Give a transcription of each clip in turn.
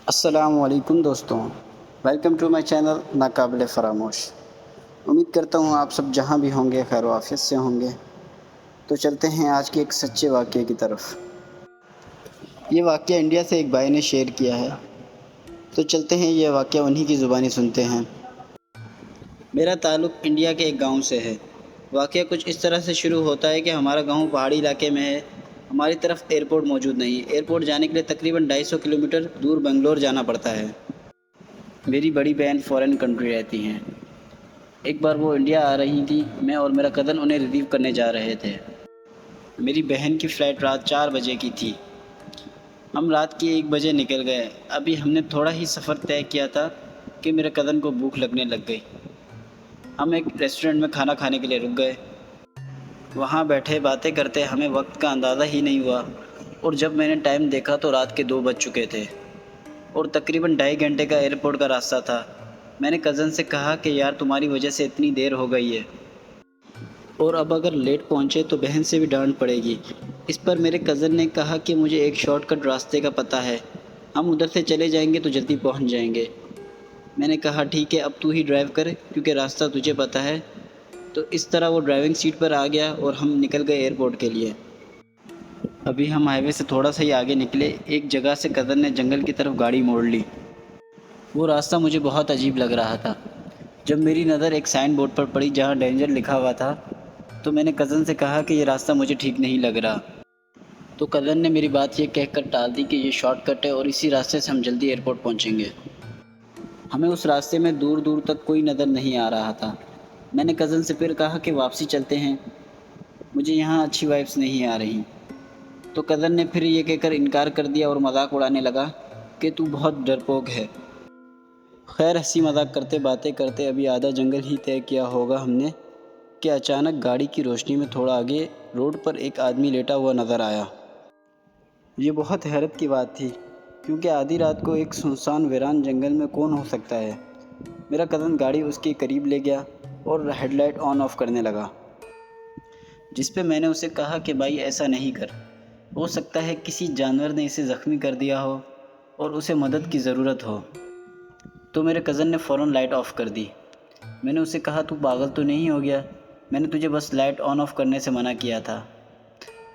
السلام علیکم دوستوں، ویلکم ٹو مائی چینل ناقابل فراموش۔ امید کرتا ہوں آپ سب جہاں بھی ہوں گے خیر و عافیت سے ہوں گے۔ تو چلتے ہیں آج کے ایک سچے واقعے کی طرف۔ یہ واقعہ انڈیا سے ایک بھائی نے شیئر کیا ہے، تو چلتے ہیں یہ واقعہ انہی کی زبانی سنتے ہیں۔ میرا تعلق انڈیا کے ایک گاؤں سے ہے۔ واقعہ کچھ اس طرح سے شروع ہوتا ہے کہ ہمارا گاؤں پہاڑی علاقے میں ہے، ہماری طرف ایئرپورٹ موجود نہیں ہے۔ ایئرپورٹ جانے کے لیے تقریباً 250 کلومیٹر دور بنگلور جانا پڑتا ہے۔ میری بڑی بہن فارن کنٹری رہتی ہیں۔ ایک بار وہ انڈیا آ رہی تھی، میں اور میرا کزن انہیں ریسیو کرنے جا رہے تھے۔ میری بہن کی فلائٹ رات 4 بجے کی تھی۔ ہم رات کے 1 بجے نکل گئے۔ ابھی ہم نے تھوڑا ہی سفر طے کیا تھا کہ میرے کزن کو بھوک لگنے لگ گئی۔ ہم ایک ریسٹورنٹ میں کھانا کھانے کے لیے رک گئے۔ وہاں بیٹھے باتیں کرتے ہمیں وقت کا اندازہ ہی نہیں ہوا، اور جب میں نے ٹائم دیکھا تو رات کے 2 بج چکے تھے اور تقریباً 2.5 گھنٹے کا ایئرپورٹ کا راستہ تھا۔ میں نے کزن سے کہا کہ یار تمہاری وجہ سے اتنی دیر ہو گئی ہے، اور اب اگر لیٹ پہنچے تو بہن سے بھی ڈانٹ پڑے گی۔ اس پر میرے کزن نے کہا کہ مجھے ایک شارٹ کٹ راستے کا پتہ ہے، ہم ادھر سے چلے جائیں گے تو جلدی پہنچ جائیں گے۔ میں نے کہا ٹھیک ہے، اب تو ہی ڈرائیو کر کیونکہ راستہ تجھے پتہ ہے۔ تو اس طرح وہ ڈرائیونگ سیٹ پر آ گیا اور ہم نکل گئے ایئرپورٹ کے لیے۔ ابھی ہم ہائی وے سے تھوڑا سا ہی آگے نکلے، ایک جگہ سے کزن نے جنگل کی طرف گاڑی موڑ لی۔ وہ راستہ مجھے بہت عجیب لگ رہا تھا۔ جب میری نظر ایک سائن بورڈ پر پڑی جہاں ڈینجر لکھا ہوا تھا، تو میں نے کزن سے کہا کہ یہ راستہ مجھے ٹھیک نہیں لگ رہا۔ تو کزن نے میری بات یہ کہہ کر ٹال دی کہ یہ شارٹ کٹ ہے اور اسی راستے سے ہم جلدی ایئرپورٹ پہنچیں گے۔ ہمیں اس راستے میں دور دور تک کوئی نظر نہیں آ رہا تھا۔ میں نے کزن سے پھر کہا کہ واپسی چلتے ہیں، مجھے یہاں اچھی وائبس نہیں آ رہی۔ تو کزن نے پھر یہ کہہ کر انکار کر دیا اور مذاق اڑانے لگا کہ تو بہت ڈرپوک ہے۔ خیر ہنسی مذاق کرتے باتیں کرتے ابھی آدھا جنگل ہی طے کیا ہوگا ہم نے کہ اچانک گاڑی کی روشنی میں تھوڑا آگے روڈ پر ایک آدمی لیٹا ہوا نظر آیا۔ یہ بہت حیرت کی بات تھی کیونکہ آدھی رات کو ایک سنسان ویران جنگل میں کون ہو سکتا ہے۔ میرا کزن گاڑی اس کے قریب لے گیا اور ہیڈ لائٹ آن آف کرنے لگا، جس پہ میں نے اسے کہا کہ بھائی ایسا نہیں کر، ہو سکتا ہے کسی جانور نے اسے زخمی کر دیا ہو اور اسے مدد کی ضرورت ہو۔ تو میرے کزن نے فوراً لائٹ آف کر دی۔ میں نے اسے کہا تو پاگل تو نہیں ہو گیا، میں نے تجھے بس لائٹ آن آف کرنے سے منع کیا تھا۔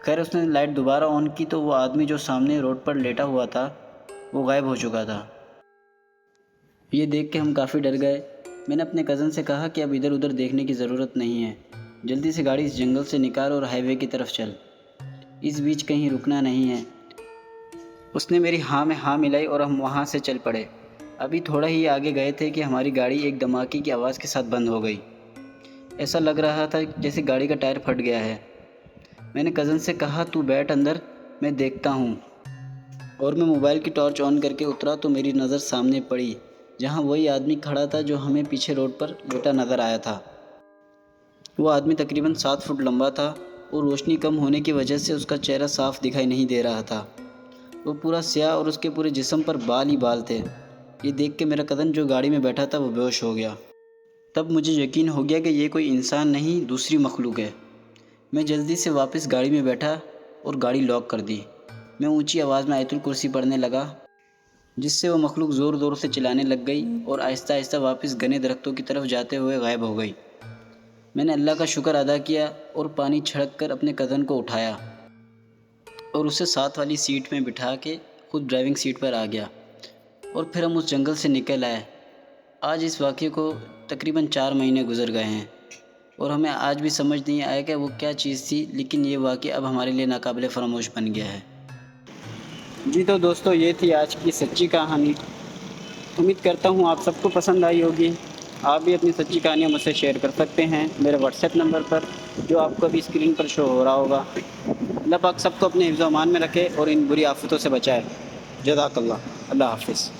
خیر اس نے لائٹ دوبارہ آن کی تو وہ آدمی جو سامنے روڈ پر لیٹا ہوا تھا وہ غائب ہو چکا تھا۔ یہ دیکھ کے ہم کافی ڈر گئے۔ میں نے اپنے کزن سے کہا کہ اب ادھر ادھر دیکھنے کی ضرورت نہیں ہے، جلدی سے گاڑی اس جنگل سے نکال اور ہائی وے کی طرف چل، اس بیچ کہیں رکنا نہیں ہے۔ اس نے میری ہاں میں ہاں ملائی اور ہم وہاں سے چل پڑے۔ ابھی تھوڑا ہی آگے گئے تھے کہ ہماری گاڑی ایک دھماکے کی آواز کے ساتھ بند ہو گئی۔ ایسا لگ رہا تھا جیسے گاڑی کا ٹائر پھٹ گیا ہے۔ میں نے کزن سے کہا تو بیٹھ اندر، میں دیکھتا ہوں، اور میں موبائل کی ٹارچ آن کر کے اترا تو میری نظر سامنے پڑی جہاں وہی آدمی کھڑا تھا جو ہمیں پیچھے روڈ پر لیٹا نظر آیا تھا۔ وہ آدمی تقریباً 7 فٹ لمبا تھا اور روشنی کم ہونے کی وجہ سے اس کا چہرہ صاف دکھائی نہیں دے رہا تھا۔ وہ پورا سیاہ اور اس کے پورے جسم پر بال ہی بال تھے۔ یہ دیکھ کے میرا کزن جو گاڑی میں بیٹھا تھا وہ بے ہوش ہو گیا۔ تب مجھے یقین ہو گیا کہ یہ کوئی انسان نہیں دوسری مخلوق ہے۔ میں جلدی سے واپس گاڑی میں بیٹھا اور گاڑی لاک کر دی۔ میں اونچی آواز میں آیت الکرسی پڑھنے لگا، جس سے وہ مخلوق زور زور سے چلانے لگ گئی اور آہستہ آہستہ واپس گھنے درختوں کی طرف جاتے ہوئے غائب ہو گئی۔ میں نے اللہ کا شکر ادا کیا اور پانی چھڑک کر اپنے کزن کو اٹھایا اور اسے ساتھ والی سیٹ میں بٹھا کے خود ڈرائیونگ سیٹ پر آ گیا، اور پھر ہم اس جنگل سے نکل آئے۔ آج اس واقعے کو تقریباً 4 مہینے گزر گئے ہیں اور ہمیں آج بھی سمجھ نہیں آیا کہ وہ کیا چیز تھی، لیکن یہ واقعہ اب ہمارے لیے ناقابل فراموش بن گیا ہے۔ جی تو دوستو، یہ تھی آج کی سچی کہانی۔ امید کرتا ہوں آپ سب کو پسند آئی ہوگی۔ آپ بھی اپنی سچی کہانیاں مجھ سے شیئر کر سکتے ہیں میرے واٹس ایپ نمبر پر، جو آپ کو ابھی اسکرین پر شو ہو رہا ہوگا۔ اللہ پاک سب کو اپنے حفظ و امان میں رکھے اور ان بری آفتوں سے بچائے۔ جزاک اللہ۔ اللہ حافظ۔